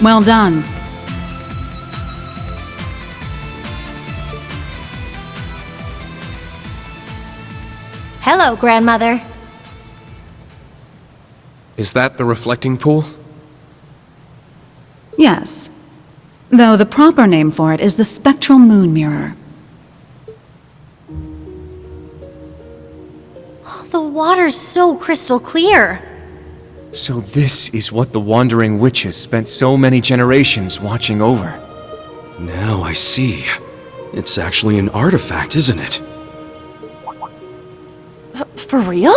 Well done. Hello, Grandmother. Is that the reflecting pool? Yes. Though the proper name for it is the spectral moon mirror. Oh, the water's so crystal clear. So this is what the Wandering Witches spent so many generations watching over. Now I see. It's actually an artifact, isn't it? For real?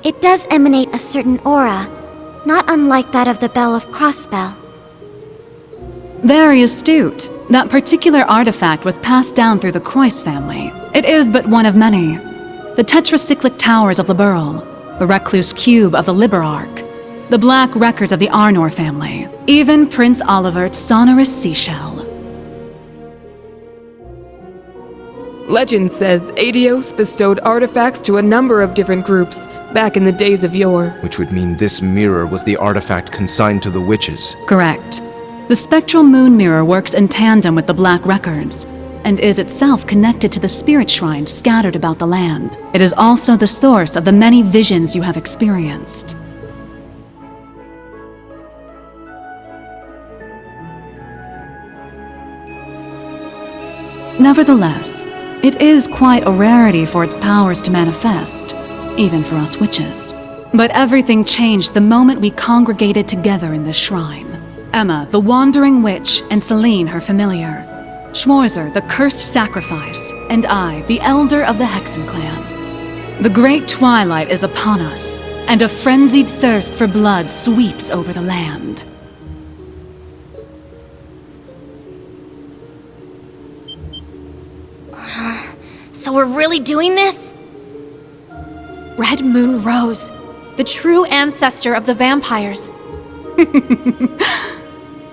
It does emanate a certain aura, not unlike that of the Bell of Crossspell. Very astute. That particular artifact was passed down through the Croix family. It is but one of many. The tetracyclic towers of Liberl, the recluse cube of the Liberarch, the black records of the Arnor family, even Prince Olivert's sonorous seashell. Legend says Adios bestowed artifacts to a number of different groups back in the days of yore. Which would mean this mirror was the artifact consigned to the witches. Correct. The spectral moon mirror works in tandem with the black records, and is itself connected to the spirit shrines scattered about the land. It is also the source of the many visions you have experienced. Nevertheless, it is quite a rarity for its powers to manifest, even for us witches. But everything changed the moment we congregated together in this shrine. Emma, the Wandering Witch, and Celine, her familiar. Schwarzer, the Cursed Sacrifice, and I, the Elder of the Hexen Clan. The great twilight is upon us, and a frenzied thirst for blood sweeps over the land. So we're really doing this? Red Moon Rose, the true ancestor of the vampires.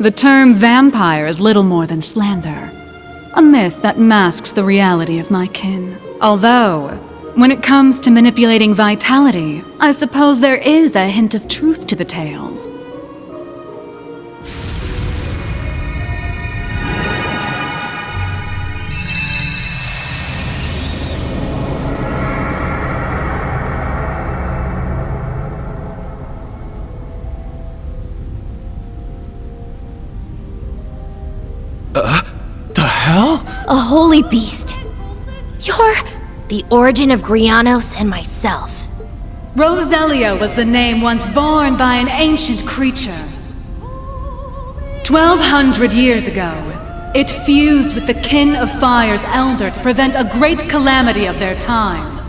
The term vampire is little more than slander. A myth that masks the reality of my kin. Although, when it comes to manipulating vitality, I suppose there is a hint of truth to the tales. The hell? A holy beast. You're the origin of Grianos and myself. Roselia was the name once borne by an ancient creature. 1,200 years ago, it fused with the Kin of Fire's elder to prevent a great calamity of their time.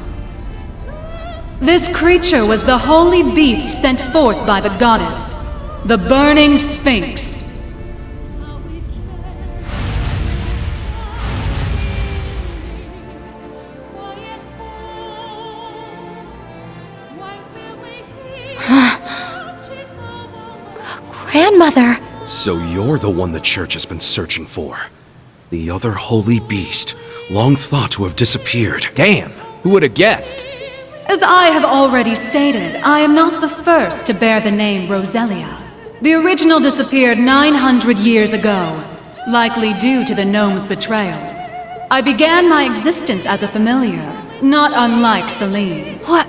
This creature was the holy beast sent forth by the goddess, the Burning Sphinx. Grandmother! So you're the one the church has been searching for. The other holy beast, long thought to have disappeared. Damn, who would have guessed? As I have already stated, I am not the first to bear the name Roselia. The original disappeared 900 years ago, likely due to the gnome's betrayal. I began my existence as a familiar, not unlike Celine. What?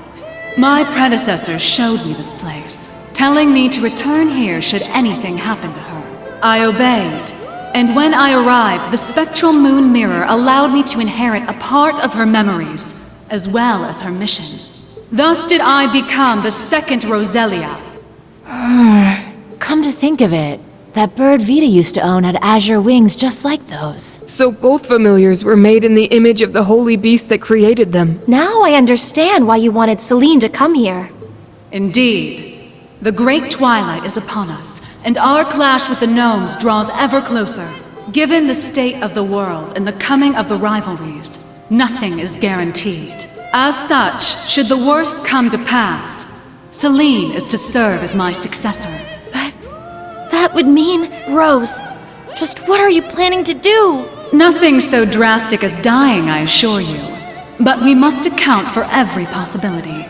My predecessors showed me this place, telling me to return here should anything happen to her. I obeyed, and when I arrived, the spectral moon mirror allowed me to inherit a part of her memories, as well as her mission. Thus did I become the second Roselia. Come to think of it, that bird Vita used to own had azure wings just like those. So both familiars were made in the image of the holy beast that created them. Now I understand why you wanted Celine to come here. Indeed. The great twilight is upon us, and our clash with the gnomes draws ever closer. Given the state of the world and the coming of the rivalries, nothing is guaranteed. As such, should the worst come to pass, Celine is to serve as my successor. But that would mean, Rose, just what are you planning to do? Nothing so drastic as dying, I assure you. But we must account for every possibility.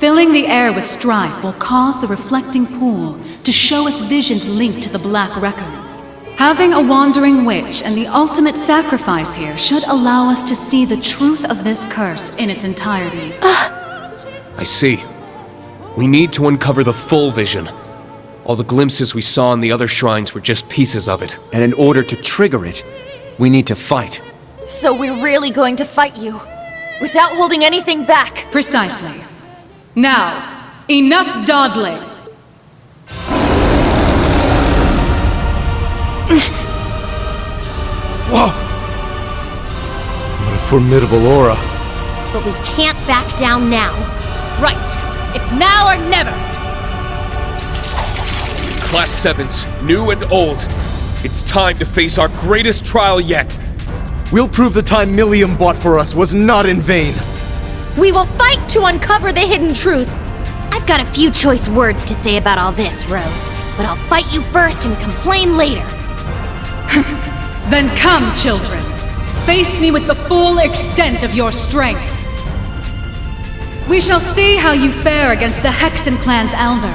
Filling the air with strife will cause the reflecting pool to show us visions linked to the Black Records. Having a wandering witch and the ultimate sacrifice here should allow us to see the truth of this curse in its entirety. I see. We need to uncover the full vision. All the glimpses we saw in the other shrines were just pieces of it. And in order to trigger it, we need to fight. So we're really going to fight you, without holding anything back. Precisely. Now, enough dawdling! Whoa! What a formidable aura. But we can't back down now. Right. It's now or never. Class 7s, new and old. It's time to face our greatest trial yet. We'll prove the time Millium bought for us was not in vain. We will fight to uncover the hidden truth. I've got a few choice words to say about all this, Rose. But I'll fight you first and complain later. Then come, children. Face me with the full extent of your strength. We shall see how you fare against the Hexen clan's elder.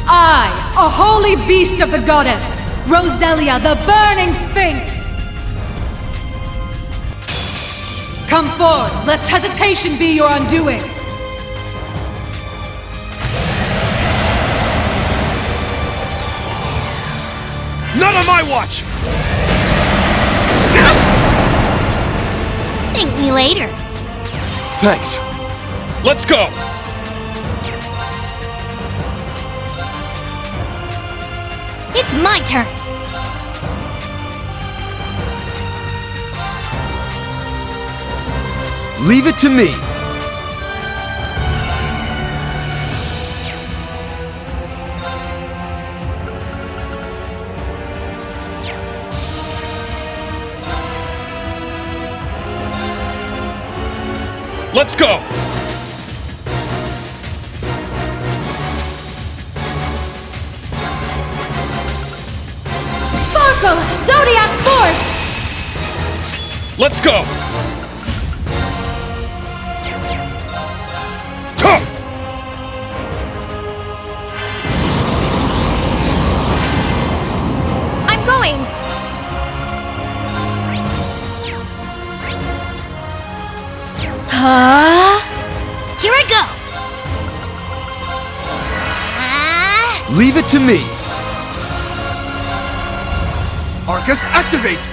I, a holy beast of the goddess, Roselia, the burning sphinx. Come forth, lest hesitation be your undoing. Not on my watch! Thank me later. Thanks. Let's go! It's my turn. Leave it to me. Let's go! Sparkle! Zodiac Force! Let's go! I'm going! Here I go! Leave it to me. Arcus, activate!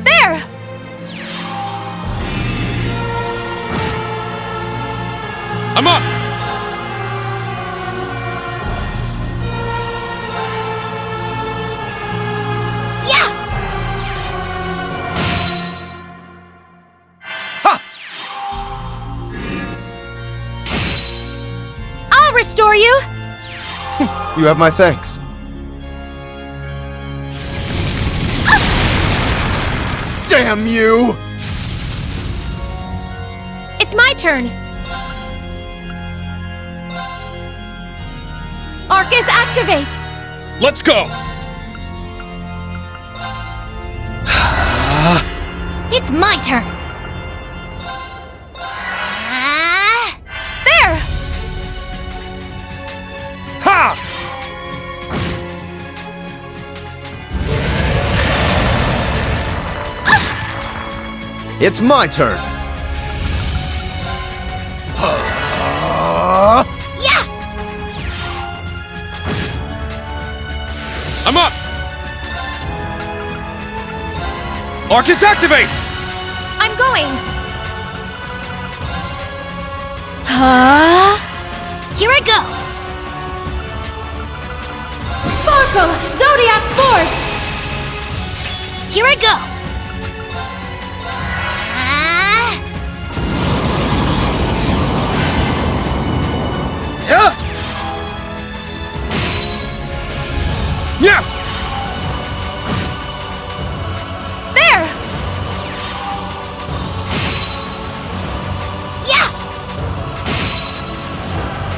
There! I'm up! Yeah! I'll restore you! You have my thanks. Damn you! It's my turn! Arcus, activate! Let's go! It's my turn! There! Ha! It's my turn. Yeah! I'm up! Arcus, activate! I'm going! Here I go! Sparkle! Zodiac Force! Here I go! Yeah! Yeah! There! Yeah!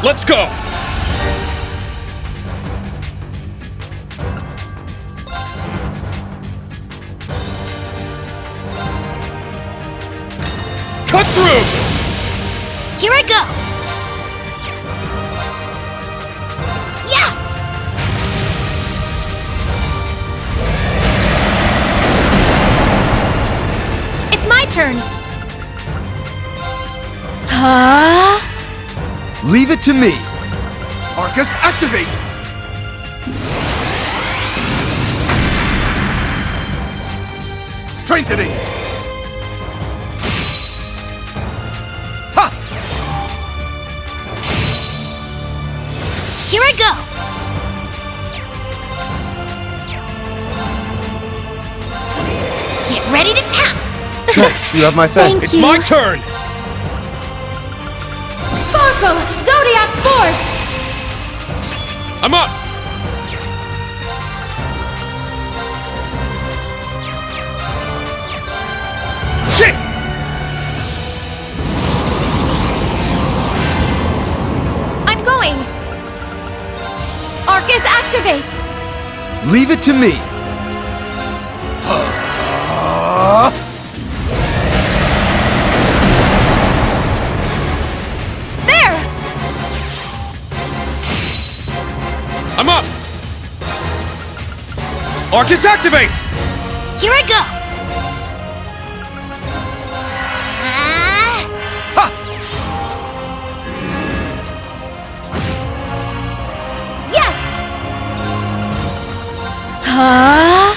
Let's go! Here I go! Yeah! It's my turn. Huh? Leave it to me. Arcus, activate! Strengthening! Ha! Here I go! Get ready to pound! Thanks, you have my thanks. It's my turn! Sparkle! Zodiac Force! I'm up! Shit! I'm going. Arcus, activate. Leave it to me. There! I'm up! Arcus, activate! Here I go! Ha! Yes! Huh?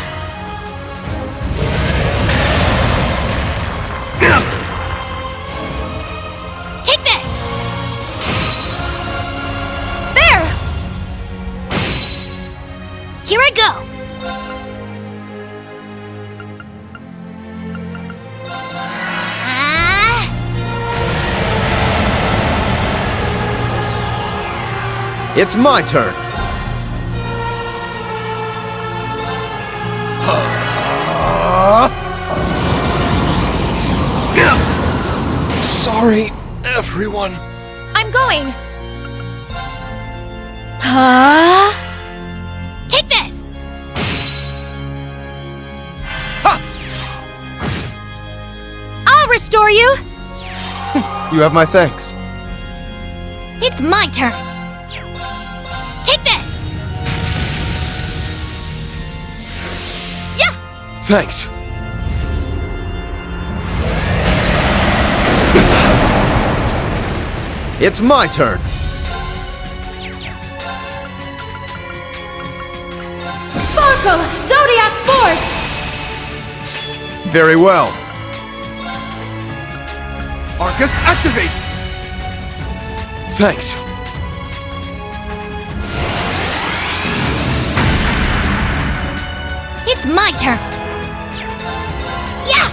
Take this! There! Here I go! It's my turn. Sorry, everyone. I'm going. Huh? Take this! I'll restore you. You have my thanks. It's my turn! Take this! Yeah! Thanks. It's my turn. Sparkle! Zodiac Force! Very well. Arcus, activate! Thanks. It's my turn! Yeah!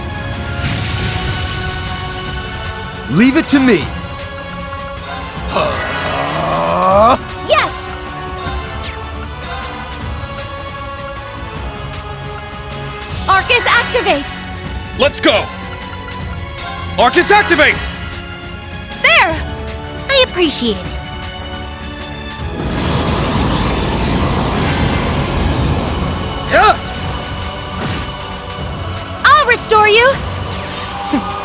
Leave it to me. Yes! Arcus, activate. Let's go! Arcus, activate! There! I appreciate it. I'll restore you.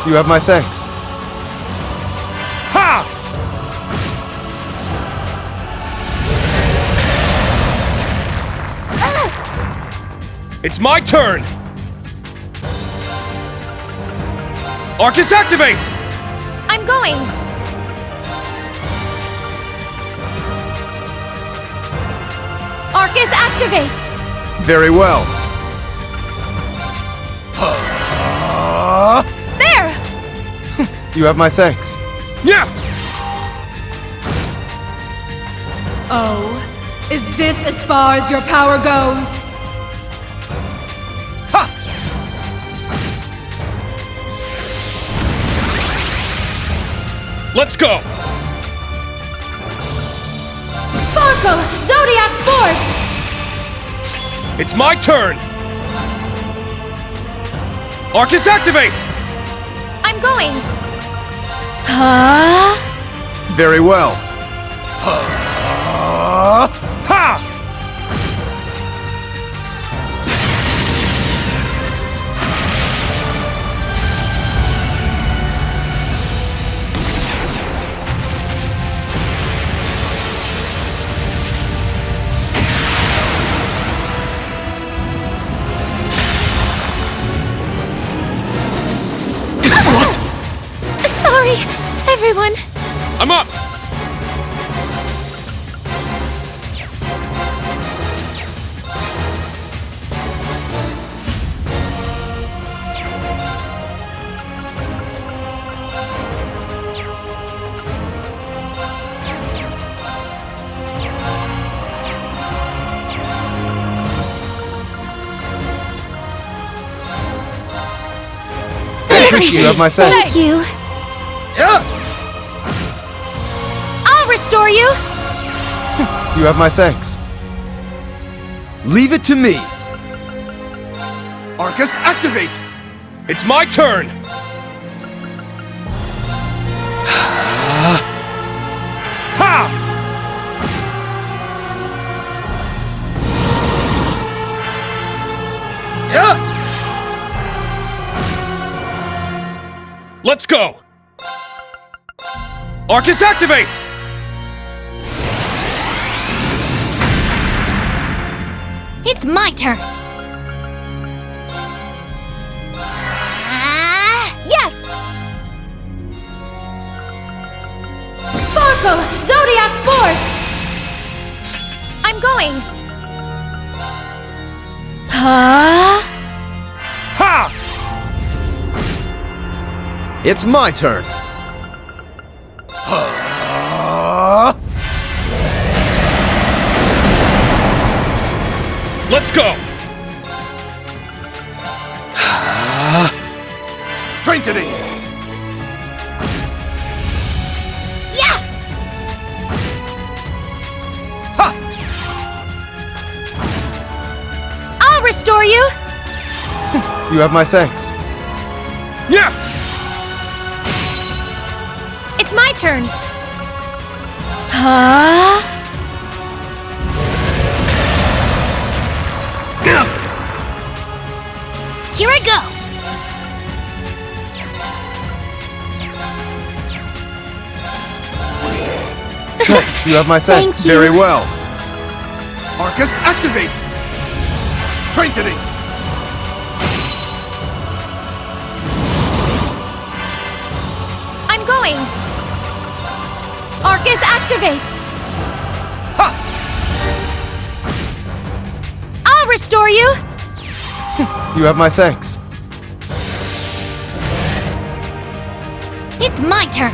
You have my thanks. Ha! It's my turn! Arcus, activate! I'm going. Arcus, activate. Very well. There! You have my thanks. Yeah! Oh, is this as far as your power goes? Let's go! Sparkle! Zodiac Force! It's my turn! Arcus, activate! I'm going. Huh? Very well. Ha! everyone! I'm up! You have my thanks. Thank you. I'll restore you! You have my thanks. Leave it to me. Arcus, activate! It's my turn! Ha! Let's go! Arcus, activate! It's my turn! Yes! Sparkle! Zodiac Force! I'm going! Ha! It's my turn. Let's go! Strengthening. Yeah! I'll restore you! You have my thanks. Yeah! It's my turn! Here I go! Thanks. You have my thanks. Thank you. Very well. Arcus, activate! Strengthening. I'm going! Arcus, activate! I'll restore you! You have my thanks. It's my turn!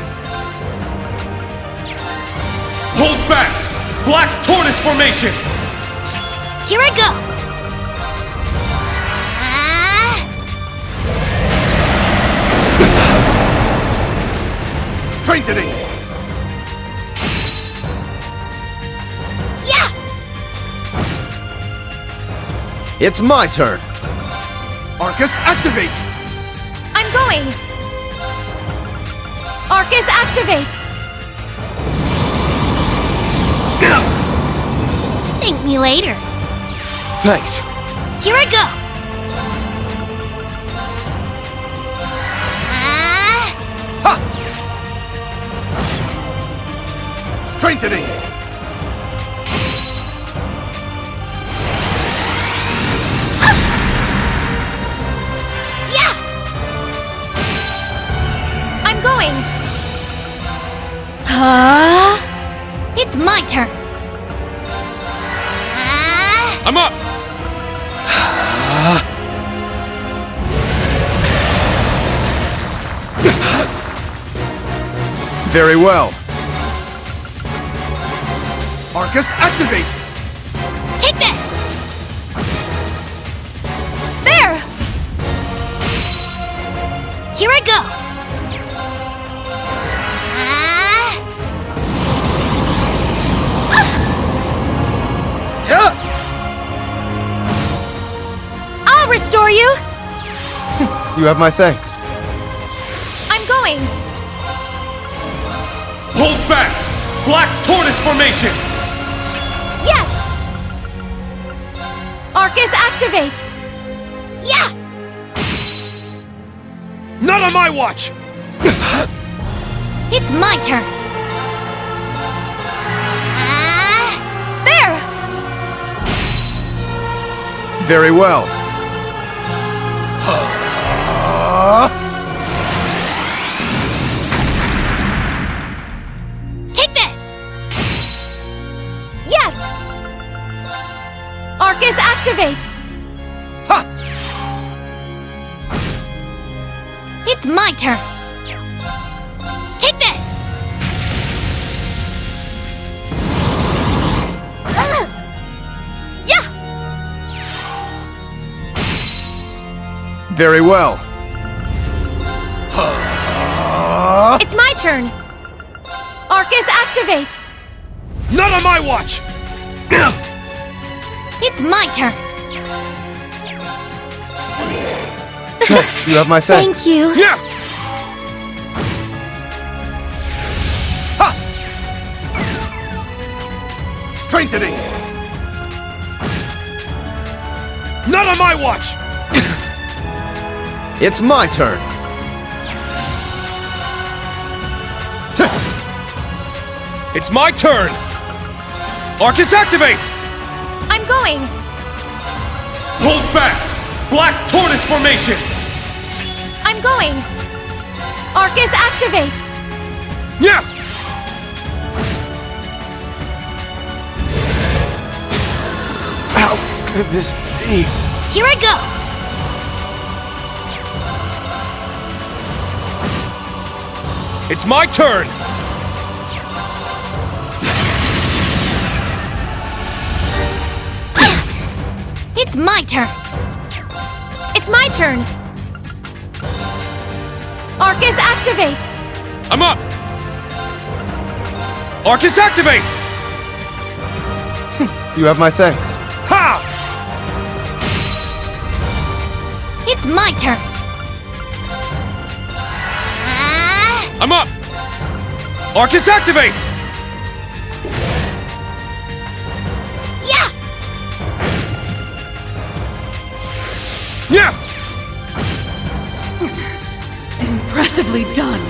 Hold fast! Black Tortoise Formation! Here I go! Strengthening. Yeah! It's my turn. Arcus, activate! I'm going! Arcus, activate! Thank me later. Thanks. Here I go! Strengthening. Yeah! I'm going! It's my turn! I'm up! Very well. Arcus, activate! Take this! There! Here I go! I'll restore you! You have my thanks. I'm going! Hold fast! Black Tortoise Formation! Yes! Arcus, activate! Yeah! Not on my watch! It's my turn! There! Very well. activate! Ha! It's my turn! Take this! Yeah! Very well. It's my turn! Arcus, activate! Not on my watch! It's my turn! Thanks, you have my thanks. Thank you. Yeah! Ha! Strengthening. Not on my watch! It's my turn. It's my turn! Arcus, activate! I'm going! Hold fast! Black Tortoise formation! I'm going! Arcus, activate! Yeah! How could this be? Here I go! It's my turn! It's my turn! It's my turn! Arcus, activate! I'm up! Arcus, activate! You have my thanks. Ha! It's my turn! I'm up! Arcus, activate! Yeah! Yeah! Impressively done.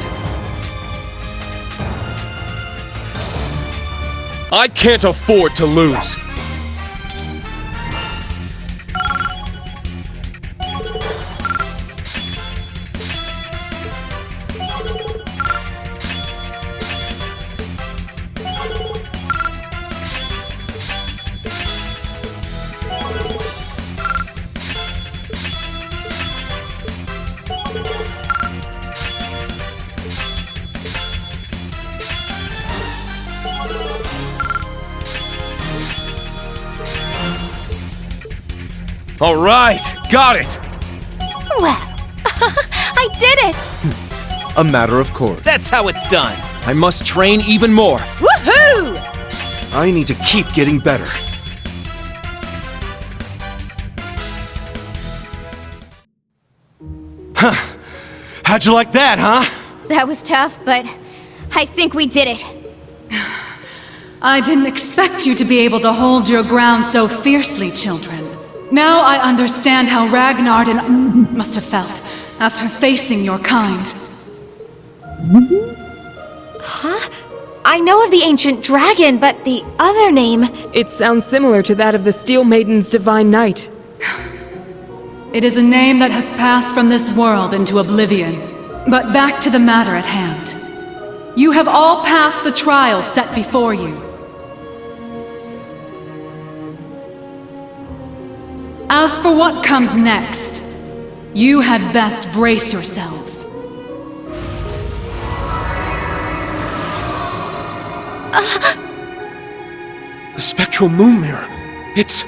I can't afford to lose. All right, got it. Well, I did it! A matter of course. That's how it's done. I must train even more. Woohoo! I need to keep getting better. How'd you like that, huh? That was tough, but I think we did it. I didn't expect you to be able to hold your ground so fiercely, children. Now I understand how Ragnar and must have felt after facing your kind. Huh? I know of the ancient dragon, but the other name... It sounds similar to that of the Steel Maiden's divine knight. It is a name that has passed from this world into oblivion. But back to the matter at hand. You have all passed the trials set before you. As for what comes next, you had best brace yourselves. The spectral moon mirror. It's...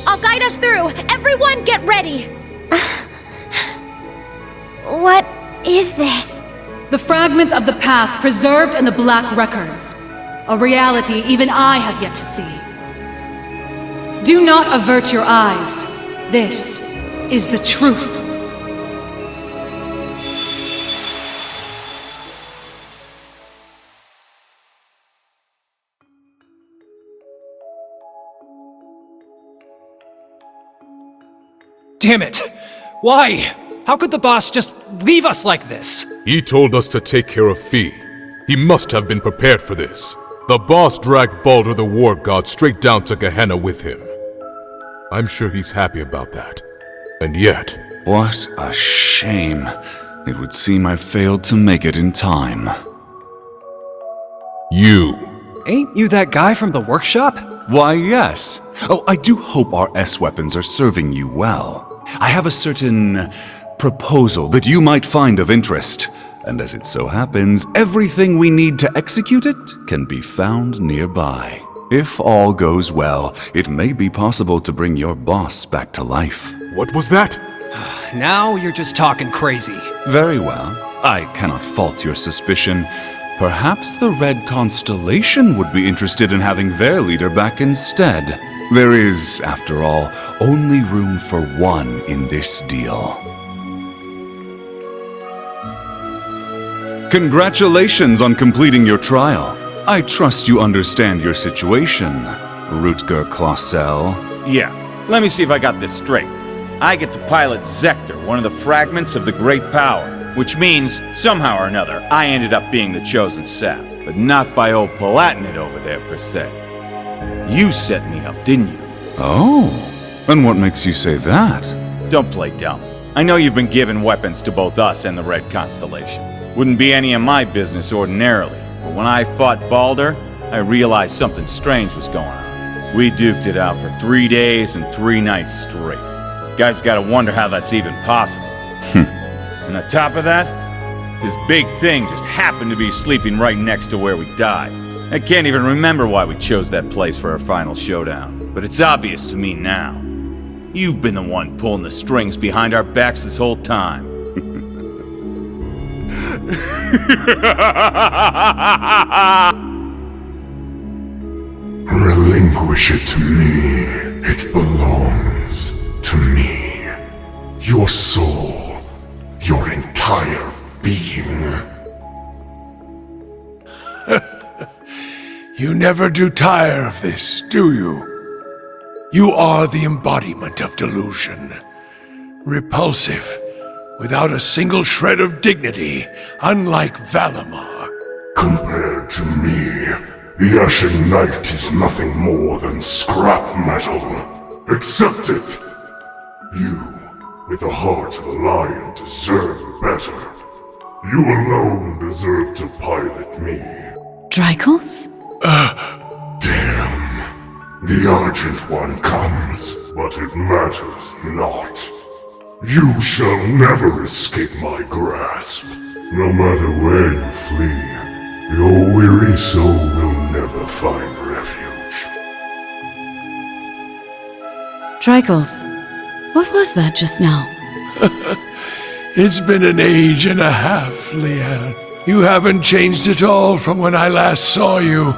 I'll guide us through! Everyone get ready! What is this? The fragments of the past preserved in the Black Records. A reality even I have yet to see. Do not avert your eyes. This is the truth. Damn it! Why? How could the boss just leave us like this? He told us to take care of Fee. He must have been prepared for this. The boss dragged Baldur the War God straight down to Gehenna with him. I'm sure he's happy about that. And yet... What a shame. It would seem I failed to make it in time. You ain't you that guy from the workshop? Why, yes. Oh, I do hope our S-weapons are serving you well. I have a certain proposal that you might find of interest. And as it so happens, everything we need to execute it can be found nearby. If all goes well, it may be possible to bring your boss back to life. What was that? Now you're just talking crazy. Very well. I cannot fault your suspicion. Perhaps the Red Constellation would be interested in having their leader back instead. There is, after all, only room for one in this deal. Congratulations on completing your trial. I trust you understand your situation, Rutger Clausel. Yeah, let me see if I got this straight. I get to pilot Zector, one of the fragments of the Great Power, which means, somehow or another, I ended up being the chosen sap, but not by old Palatinate over there, per se. You set me up, didn't you? Oh, and what makes you say that? Don't play dumb. I know you've been giving weapons to both us and the Red Constellation. Wouldn't be any of my business ordinarily, but when I fought Balder, I realized something strange was going on. We duked it out for 3 days and 3 nights straight. Guys gotta wonder how that's even possible. And on top of that, this big thing just happened to be sleeping right next to where we died. I can't even remember why we chose that place for our final showdown, but it's obvious to me now. You've been the one pulling the strings behind our backs this whole time. Relinquish it to me. It belongs to me. Your soul, your entire being. You never do tire of this, do you? You are the embodiment of delusion. Repulsive, without a single shred of dignity, unlike Valimar. Compared to me, the Ashen Knight is nothing more than scrap metal. Accept it. You, with the heart of a lion, deserve better. You alone deserve to pilot me. Drykos? Damn. The Argent One comes, but it matters not. You shall never escape my grasp. No matter where you flee, your weary soul will never find refuge. Drykos, what was that just now? It's been an age and a half, Leanne. You haven't changed at all from when I last saw you.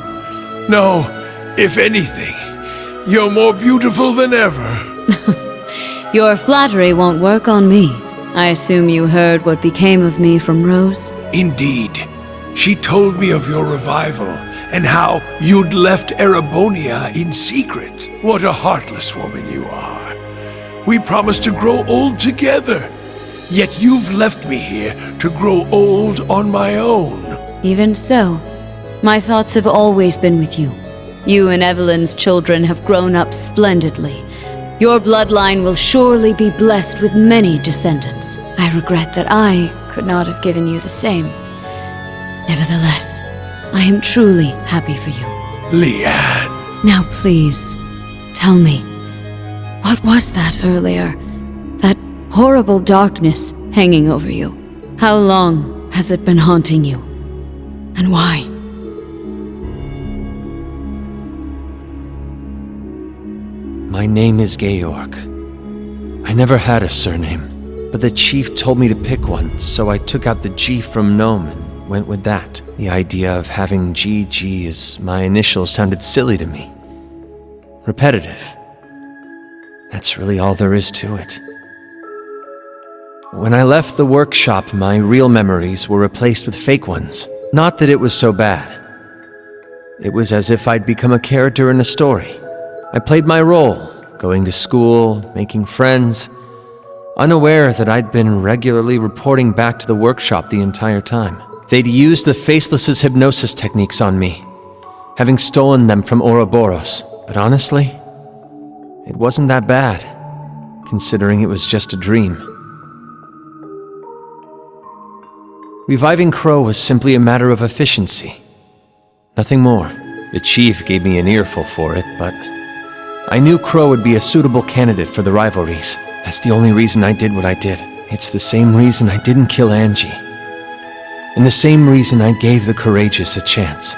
No, if anything, you're more beautiful than ever. Your flattery won't work on me. I assume you heard what became of me from Rose? Indeed. She told me of your revival and how you'd left Erebonia in secret. What a heartless woman you are. We promised to grow old together, yet you've left me here to grow old on my own. Even so, my thoughts have always been with you. You and Evelyn's children have grown up splendidly. Your bloodline will surely be blessed with many descendants. I regret that I could not have given you the same. Nevertheless, I am truly happy for you. Leanne. Now please, tell me, what was that earlier? That horrible darkness hanging over you? How long has it been haunting you? And why? My name is Georg. I never had a surname, but the chief told me to pick one, so I took out the G from Gnome and went with that. The idea of having GG as my initial sounded silly to me. Repetitive. That's really all there is to it. When I left the workshop, my real memories were replaced with fake ones. Not that it was so bad. It was as if I'd become a character in a story. I played my role, going to school, making friends, unaware that I'd been regularly reporting back to the workshop the entire time. They'd used the Faceless's hypnosis techniques on me, having stolen them from Ouroboros. But honestly, it wasn't that bad, considering it was just a dream. Reviving Crow was simply a matter of efficiency. Nothing more. The chief gave me an earful for it, but I knew Crow would be a suitable candidate for the rivalries. That's the only reason I did what I did. It's the same reason I didn't kill Angie. And the same reason I gave the courageous a chance.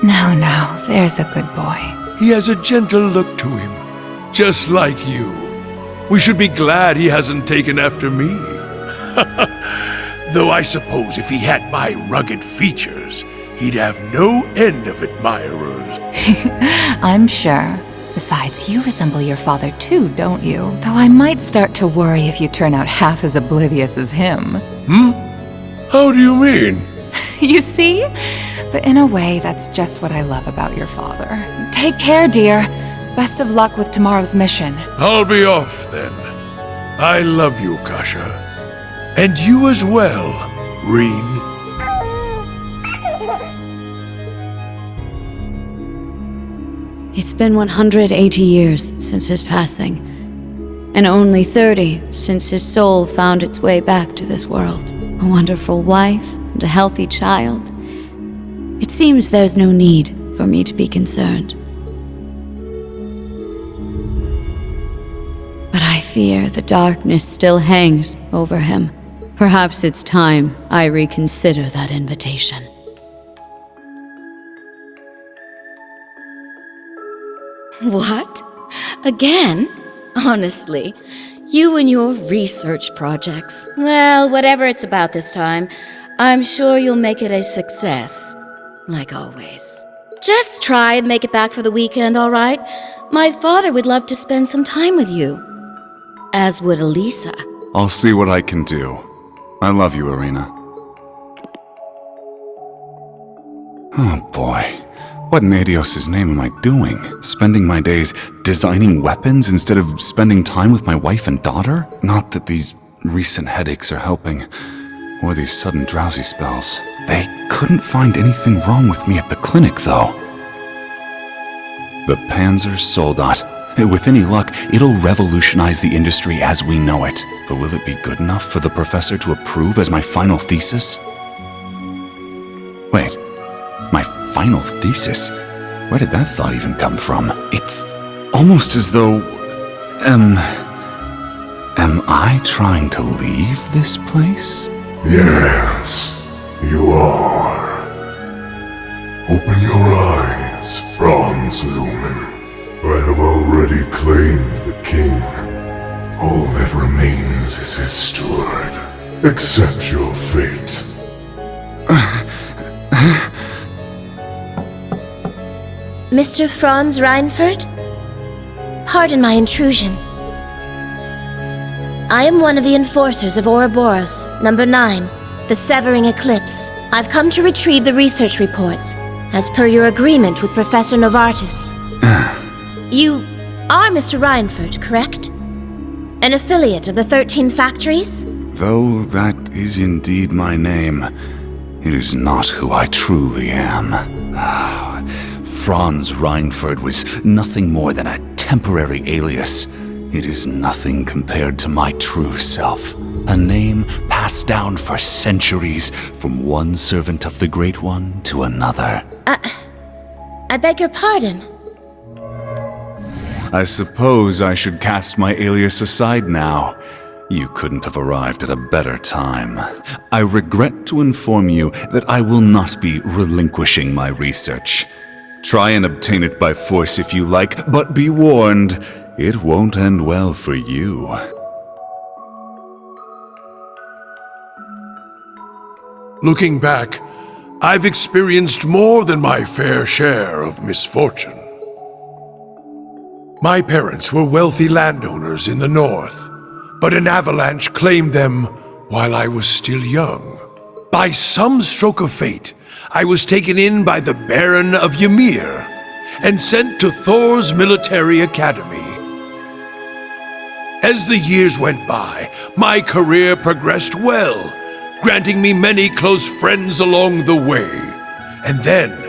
Now, there's a good boy. He has a gentle look to him, just like you. We should be glad he hasn't taken after me. Though I suppose if he had my rugged features, he'd have no end of admirers. I'm sure. Besides, you resemble your father too, don't you? Though I might start to worry if you turn out half as oblivious as him. How do you mean? You see? But in a way, that's just what I love about your father. Take care, dear. Best of luck with tomorrow's mission. I'll be off then. I love you, Kasha. And you as well, Reen. It's been 180 years since his passing, and only 30 since his soul found its way back to this world. A wonderful wife and a healthy child. It seems there's no need for me to be concerned. But I fear the darkness still hangs over him. Perhaps it's time I reconsider that invitation. What? Again? Honestly, you and your research projects. Well, whatever it's about this time, I'm sure you'll make it a success. Like always. Just try and make it back for the weekend, all right? My father would love to spend some time with you. As would Elisa. I'll see what I can do. I love you, Irina. Oh boy. What in Adios' name am I doing? Spending my days designing weapons instead of spending time with my wife and daughter? Not that these recent headaches are helping, or these sudden drowsy spells. They couldn't find anything wrong with me at the clinic, though. The Panzer Soldat. With any luck, it'll revolutionize the industry as we know it. But will it be good enough for the professor to approve as my final thesis? Wait, my final thesis? Where did that thought even come from? It's almost as though... Am I trying to leave this place? Yes, you are. Open your eyes, Franz Lumen. I have already claimed the king. All that remains is his steward. Accept your fate. Mr. Franz Reinfurt? Pardon my intrusion. I am one of the enforcers of Ouroboros, number 9, the Severing Eclipse. I've come to retrieve the research reports, as per your agreement with Professor Novartis. You are Mr. Reinfurt, correct? An affiliate of the 13 factories? Though that is indeed my name, it is not who I truly am. Franz Reinfurt was nothing more than a temporary alias. It is nothing compared to my true self. A name passed down for centuries from one servant of the Great One to another. I beg your pardon. I suppose I should cast my alias aside now. You couldn't have arrived at a better time. I regret to inform you that I will not be relinquishing my research. Try and obtain it by force if you like, but be warned, it won't end well for you. Looking back, I've experienced more than my fair share of misfortune. My parents were wealthy landowners in the north, but an avalanche claimed them while I was still young. By some stroke of fate, I was taken in by the Baron of Ymir and sent to Thor's military academy. As the years went by, my career progressed well, granting me many close friends along the way. And then,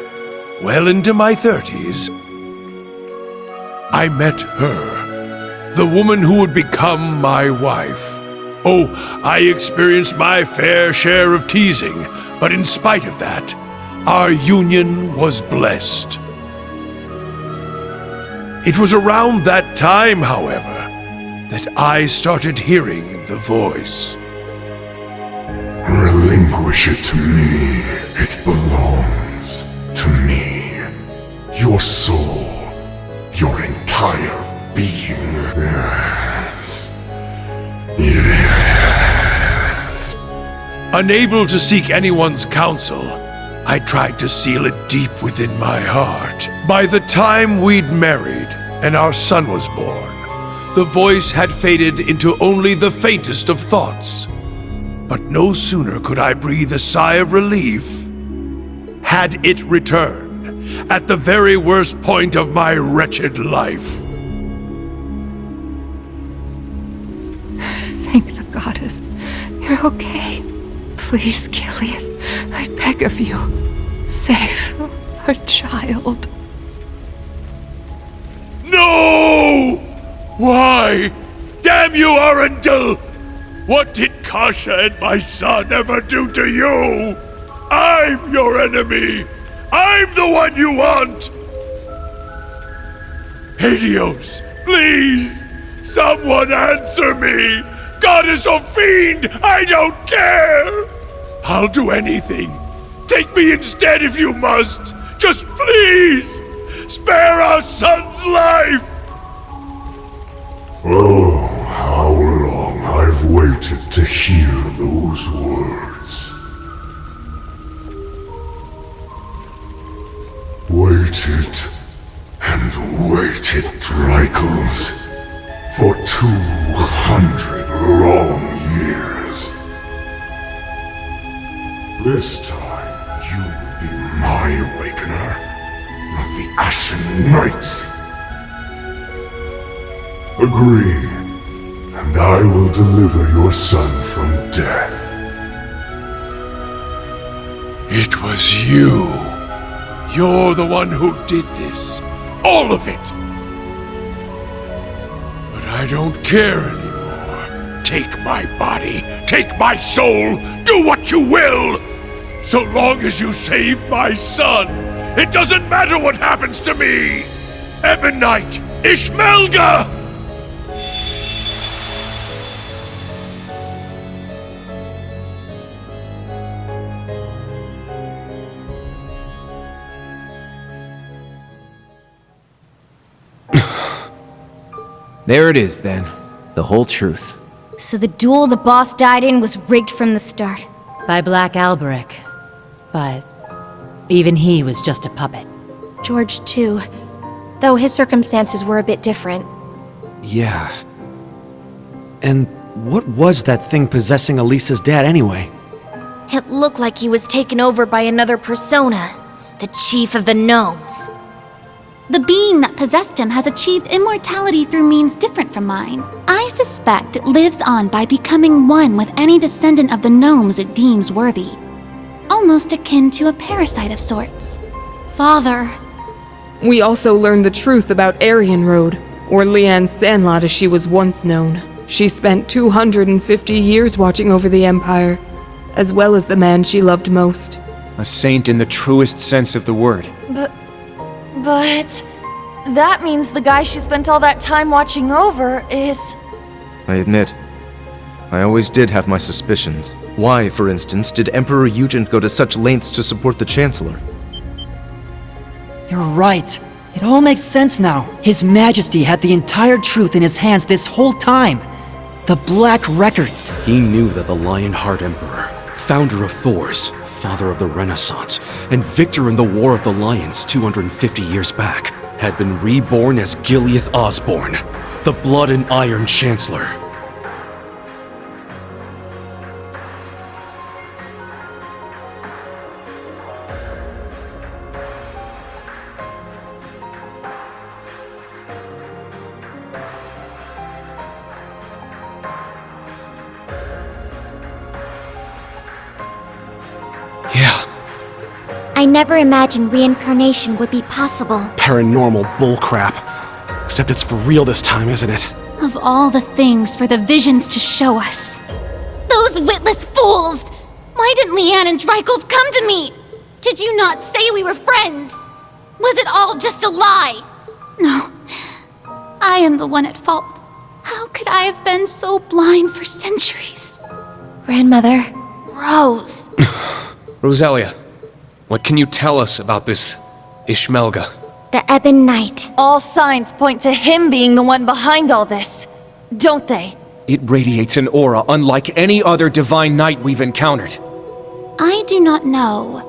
well into my 30s, I met her, the woman who would become my wife. Oh, I experienced my fair share of teasing, but in spite of that, our union was blessed. It was around that time, however, that I started hearing the voice. Relinquish it to me. It belongs to me. Your soul, your entire being. Yes. Yes. Unable to seek anyone's counsel, I tried to seal it deep within my heart. By the time we'd married and our son was born, the voice had faded into only the faintest of thoughts. But no sooner could I breathe a sigh of relief, had it returned at the very worst point of my wretched life. Thank the goddess. You're okay. Please, Gilead, I beg of you, save our child. No! Why? Damn you, Arundel! What did Kasha and my son ever do to you? I'm your enemy! I'm the one you want! Helios, please! Someone answer me! Goddess or fiend, I don't care! I'll do anything. Take me instead if you must. Just please! Spare our son's life! Oh, how long I've waited to hear those words. Waited and waited, Drycles, for 200 long years. This time, you will be my awakener, not the Ashen Knight's. Agree, and I will deliver your son from death. It was you. You're the one who did this. All of it. But I don't care anymore. Take my body. Take my soul. Do what you will. So long as you save my son, it doesn't matter what happens to me. Ebonite Ishmelga! There it is, then. The whole truth. So the duel the boss died in was rigged from the start. By Black Alberic. But even he was just a puppet. George, too. Though his circumstances were a bit different. Yeah. And what was that thing possessing Elisa's dad anyway? It looked like he was taken over by another persona, the chief of the gnomes. The being that possessed him has achieved immortality through means different from mine. I suspect it lives on by becoming one with any descendant of the gnomes it deems worthy. Almost akin to a parasite of sorts. Father. We also learned the truth about Aryan Road, or Leanne Sandlot as she was once known. She spent 250 years watching over the Empire, as well as the man she loved most. A saint in the truest sense of the word. But that means the guy she spent all that time watching over is... I admit, I always did have my suspicions. Why, for instance, did Emperor Eugen go to such lengths to support the Chancellor? You're right. It all makes sense now. His Majesty had the entire truth in his hands this whole time. The Black Records. He knew that the Lionheart Emperor, founder of Thors, father of the Renaissance, and victor in the War of the Lions 250 years back, had been reborn as Gilead Osborne, the Blood and Iron Chancellor. I never imagined reincarnation would be possible. Paranormal bullcrap. Except it's for real this time, isn't it? Of all the things for the visions to show us. Those witless fools! Why didn't Leanne and Dreichels come to me? Did you not say we were friends? Was it all just a lie? No, I am the one at fault. How could I have been so blind for centuries? Grandmother, Rose. Roselia, what can you tell us about this Ishmelga? The Ebon Knight. All signs point to him being the one behind all this, don't they? It radiates an aura unlike any other divine knight we've encountered. I do not know.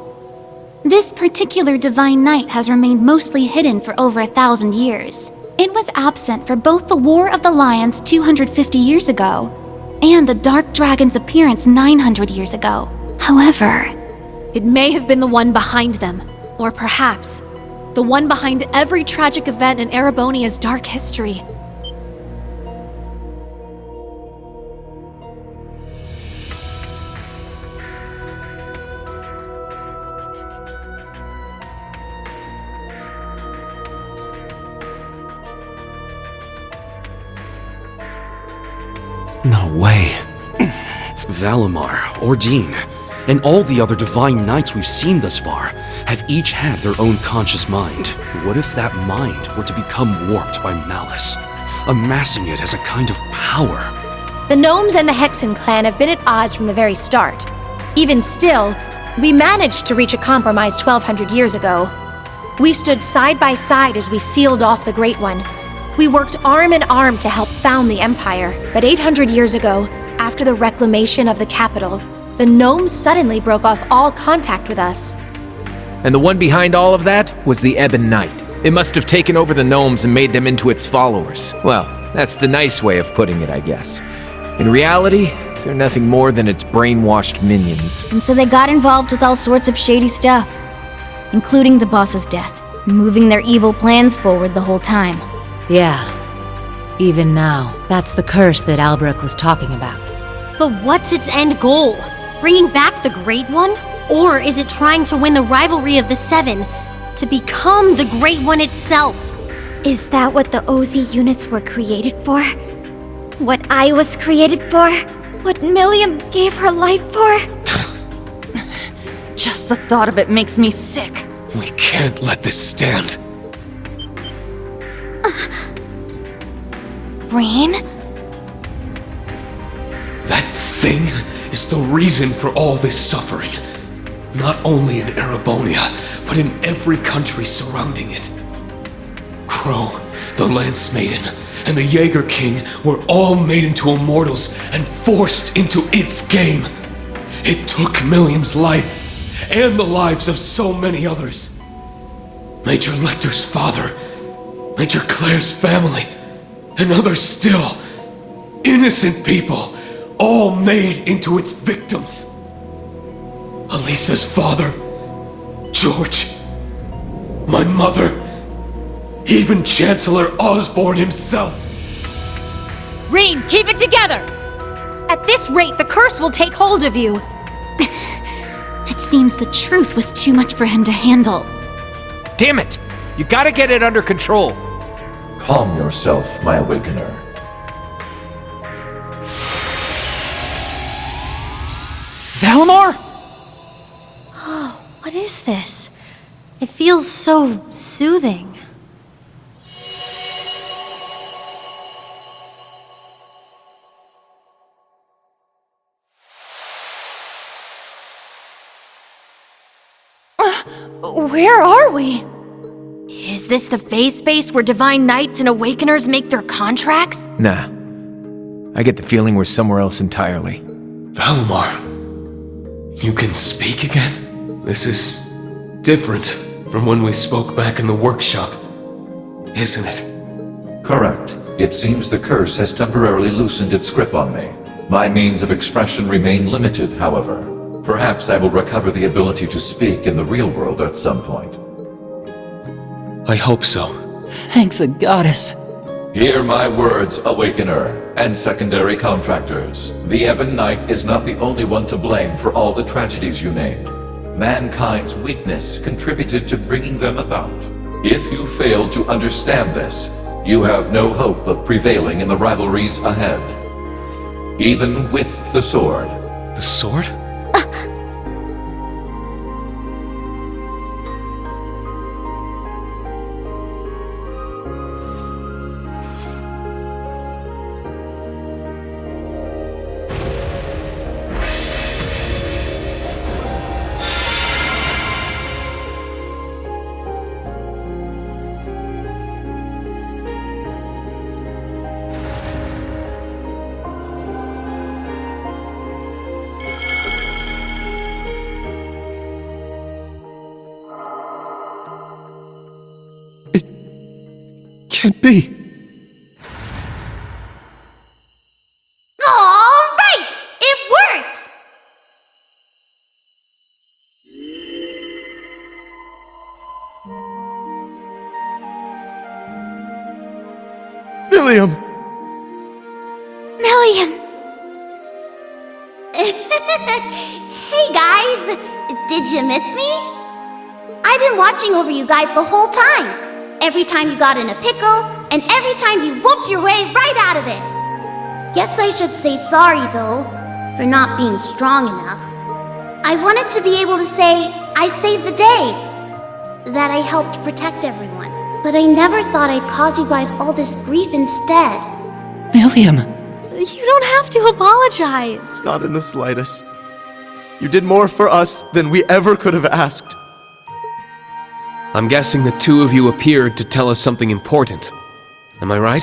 This particular divine knight has remained mostly hidden for over 1,000 years. It was absent for both the War of the Lions 250 years ago and the Dark Dragon's appearance 900 years ago. However, it may have been the one behind them, or perhaps the one behind every tragic event in Erebonia's dark history. No way. Valimar, Ordine, and all the other divine knights we've seen thus far have each had their own conscious mind. What if that mind were to become warped by malice, amassing it as a kind of power? The Gnomes and the Hexen clan have been at odds from the very start. Even still, we managed to reach a compromise 1,200 years ago. We stood side by side as we sealed off the Great One. We worked arm in arm to help found the Empire, but 800 years ago, after the reclamation of the capital, the Gnomes suddenly broke off all contact with us. And the one behind all of that was the Ebon Knight. It must have taken over the Gnomes and made them into its followers. Well, that's the nice way of putting it, I guess. In reality, they're nothing more than its brainwashed minions. And so they got involved with all sorts of shady stuff, including the boss's death, moving their evil plans forward the whole time. Yeah. Even now, that's the curse that Albrecht was talking about. But what's its end goal? Bringing back the Great One? Or is it trying to win the rivalry of the Seven to become the Great One itself? Is that what the Ozi units were created for? What I was created for? What Milliam gave her life for? Just the thought of it makes me sick. We can't let this stand. Rain? That thing is the reason for all this suffering. Not only in Erebonia, but in every country surrounding it. Crow, the Lance Maiden, and the Jaeger King were all made into immortals and forced into its game. It took Milliam's life, and the lives of so many others. Major Lecter's father, Major Claire's family, and others still. Innocent people, all made into its victims. Elisa's father, George, my mother, even Chancellor Osborne himself. Rean, keep it together! At this rate, the curse will take hold of you. It seems the truth was too much for him to handle. Damn it! You gotta get it under control. Calm yourself, my awakener. Valimar? Oh, what is this? It feels so soothing. Where are we? Is this the phase space where Divine Knights and Awakeners make their contracts? Nah. I get the feeling we're somewhere else entirely. Valimar, you can speak again? This is different from when we spoke back in the workshop, isn't it? Correct. It seems the curse has temporarily loosened its grip on me. My means of expression remain limited, however. Perhaps I will recover the ability to speak in the real world at some point. I hope so. Thank the goddess. Hear my words, Awakener, and secondary contractors. The Ebon Knight is not the only one to blame for all the tragedies you named. Mankind's weakness contributed to bringing them about. If you fail to understand this, you have no hope of prevailing in the rivalries ahead. Even with the sword. The sword? Can't be. All right! It worked! Milliam! Milliam! Hey guys! Did you miss me? I've been watching over you guys the whole time. Every time you got in a pickle, and every time you whooped your way right out of it. Guess I should say sorry, though, for not being strong enough. I wanted to be able to say, I saved the day, that I helped protect everyone. But I never thought I'd cause you guys all this grief instead. Milliam! You don't have to apologize. Not in the slightest. You did more for us than we ever could have asked. I'm guessing the two of you appeared to tell us something important. Am I right?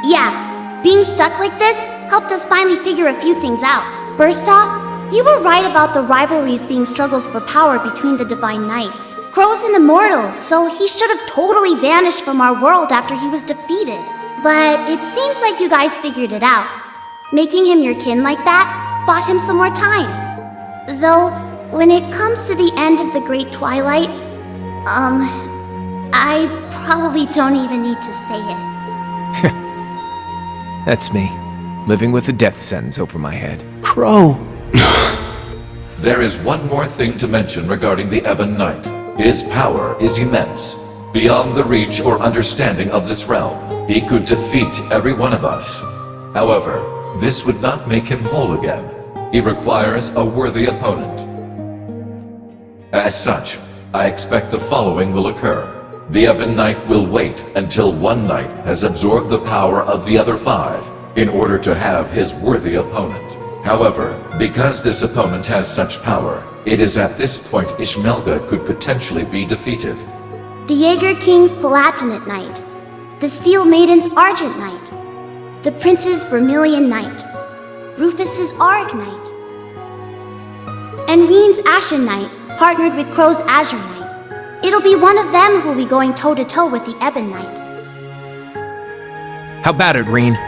Yeah, being stuck like this helped us finally figure a few things out. First off, you were right about the rivalries being struggles for power between the Divine Knights. Crow's an immortal, so he should have totally vanished from our world after he was defeated. But it seems like you guys figured it out. Making him your kin like that bought him some more time. Though, when it comes to the end of the Great Twilight, I probably don't even need to say it. That's me, living with a death sentence over my head. Crow! There is one more thing to mention regarding the Ebon Knight. His power is immense, beyond the reach or understanding of this realm. He could defeat every one of us. However, this would not make him whole again. He requires a worthy opponent. As such, I expect the following will occur. The Ebon Knight will wait until one knight has absorbed the power of the other 5 in order to have his worthy opponent. However, because this opponent has such power, it is at this point Ishmelga could potentially be defeated. The Jaeger King's Palatinate Knight, the Steel Maiden's Argent Knight, the Prince's Vermilion Knight, Rufus's Auric Knight, and Reen's Ashen Knight, partnered with Crow's Azure Knight. It'll be one of them who'll be going toe-to-toe with the Ebon Knight. How about it, Reen?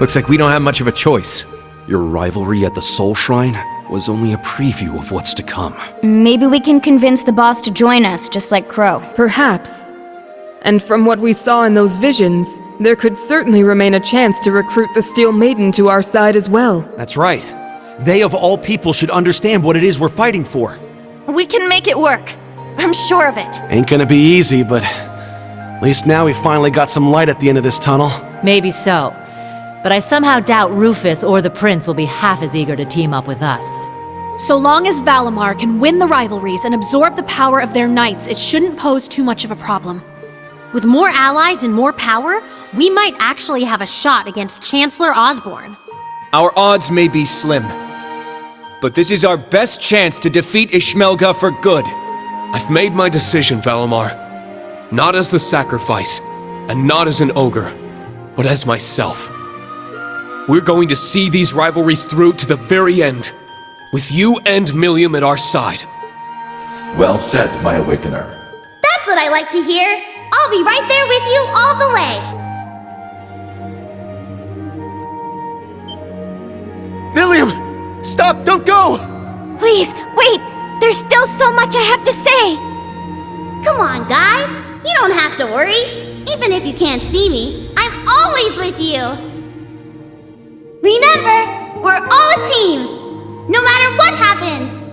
Looks like we don't have much of a choice. Your rivalry at the Soul Shrine was only a preview of what's to come. Maybe we can convince the boss to join us, just like Crow. Perhaps. And from what we saw in those visions, there could certainly remain a chance to recruit the Steel Maiden to our side as well. That's right. They of all people should understand what it is we're fighting for. We can make it work. I'm sure of it. Ain't gonna be easy, but at least now we finally got some light at the end of this tunnel. Maybe so. But I somehow doubt Rufus or the Prince will be half as eager to team up with us. So long as Valimar can win the rivalries and absorb the power of their knights, it shouldn't pose too much of a problem. With more allies and more power, we might actually have a shot against Chancellor Osborne. Our odds may be slim, but this is our best chance to defeat Ishmelga for good. I've made my decision, Valimar. Not as the sacrifice, and not as an ogre, but as myself. We're going to see these rivalries through to the very end, with you and Milliam at our side. Well said, my Awakener. That's what I like to hear. I'll be right there with you all the way. Milliam! Stop! Don't go! Please, wait! There's still so much I have to say! Come on, guys. You don't have to worry. Even if you can't see me, I'm always with you. Remember, we're all a team, no matter what happens.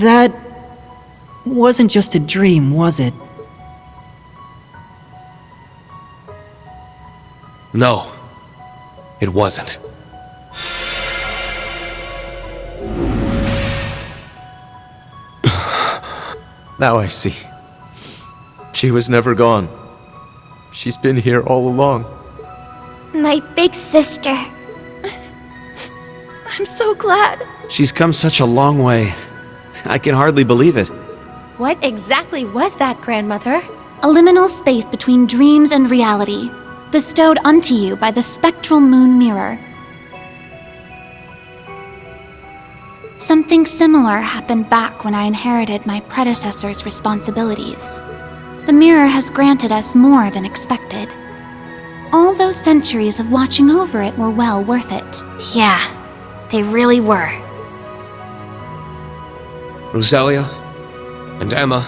That wasn't just a dream, was it? No, it wasn't. Now I see. She was never gone. She's been here all along. My big sister. I'm so glad. She's come such a long way. I can hardly believe it. What exactly was that, Grandmother? A liminal space between dreams and reality, bestowed unto you by the spectral moon mirror. Something similar happened back when I inherited my predecessor's responsibilities. The mirror has granted us more than expected. All those centuries of watching over it were well worth it. Yeah, they really were. Roselia, and Emma,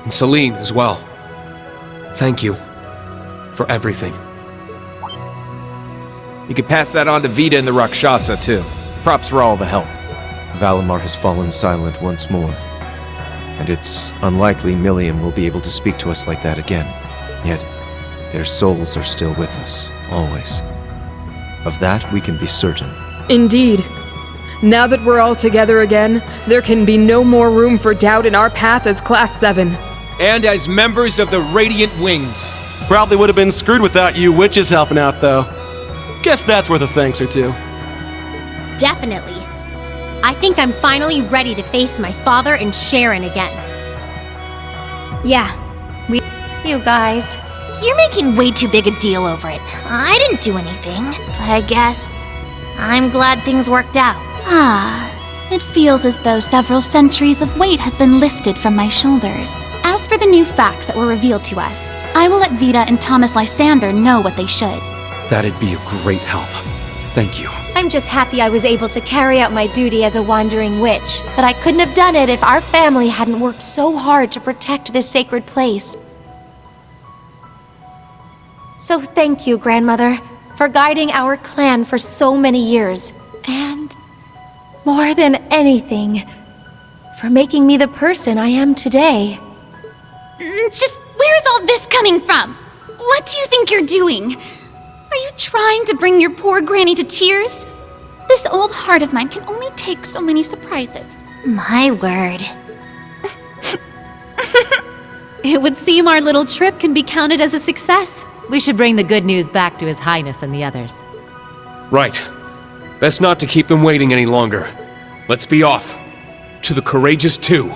and Celine as well. Thank you for everything. You could pass that on to Vita and the Rakshasa, too. Props for all the help. Valimar has fallen silent once more, and it's unlikely Milliam will be able to speak to us like that again. Yet, their souls are still with us, always. Of that we can be certain. Indeed. Now that we're all together again, there can be no more room for doubt in our path as Class 7. And as members of the Radiant Wings. Probably would have been screwed without you witches helping out, though. Guess that's worth a thanks or two. Definitely. I think I'm finally ready to face my father and Sharon again. Yeah, you guys. You're making way too big a deal over it. I didn't do anything, but I guess I'm glad things worked out. It feels as though several centuries of weight has been lifted from my shoulders. As for the new facts that were revealed to us, I will let Vita and Thomas Lysander know what they should. That'd be a great help. Thank you. I'm just happy I was able to carry out my duty as a wandering witch, but I couldn't have done it if our family hadn't worked so hard to protect this sacred place. So thank you, Grandmother, for guiding our clan for so many years. And more than anything, for making me the person I am today. Just where's all this coming from? What do you think you're doing? Are you trying to bring your poor granny to tears? This old heart of mine can only take so many surprises. My word. It would seem our little trip can be counted as a success. We should bring the good news back to His Highness and the others. Right. Best not to keep them waiting any longer. Let's be off. To the Courageous 2.